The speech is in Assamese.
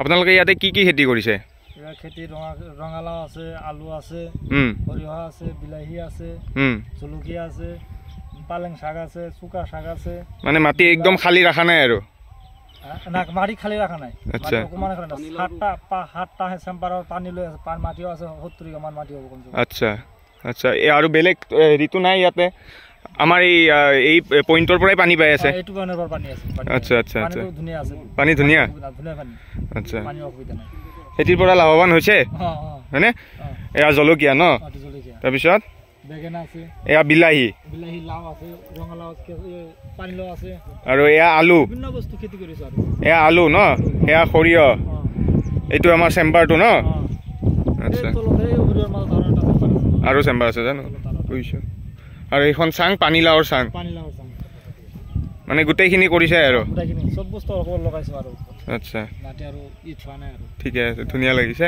আপোনালোকে ইয়াতে কি কি খেতি কৰিছে? খেতি ৰঙালাও আছে, আলু আছে, সৰিয়হ আছে, বিলাহী আছে, জলকীয়া আছে, পালেং শাক আছে, চুকা শাক আছে। মানে মাটি একদম খালি ৰাখা নাই আৰু? মাটি খালি ৰাখা নাই। আচ্ছা, সাতটা চেম্পাৰৰ পানী লৈ আছে, মাটিও আছে 70 বিঘামান মাটি হ'ব কমচে কম। আচ্ছা আচ্ছা, আৰু বেলেগ হেৰিটো নাই ইয়াতে? আমাৰ এই পইণ্টৰ পৰাই পানী পাই আছে? এইটো পইণ্টৰ পৰা পানী আছে। আচ্ছা আচ্ছা আচ্ছা, ধুনীয়া আছে, পানী ধুনীয়া? ধুনীয়া পানী। আচ্ছা, পানীৰ অসুবিধা নাই। খেতিৰ পৰা লাভৱান হৈছে হয়নে? এয়া জলকীয়া ন, তাৰপিছত বেঙেনা আছে, এয়া বিলাহী, লাও আছে, ৰঙালাও আছে, পানীলাও আছে, আৰু এয়া আলু, বিভিন্ন বস্তু খেতি কৰিছো। আৰু এয়া আলু ন, এয়া সৰিয়হ, এইটো আমাৰ চেম্বাৰটো ন? আচ্ছা, আৰু চেম্বাৰ আছে জানো, বুজিছোঁ। আৰু এইখন চাং পানীলাওৰ চাং, মানে গোটেইখিনি কৰিছে আৰু চব বস্তু লগাইছো আৰু। আচ্ছা, মাটি আৰু ই থোৱা নাই আৰু। ঠিকে আছে, ধুনীয়া লাগিছে।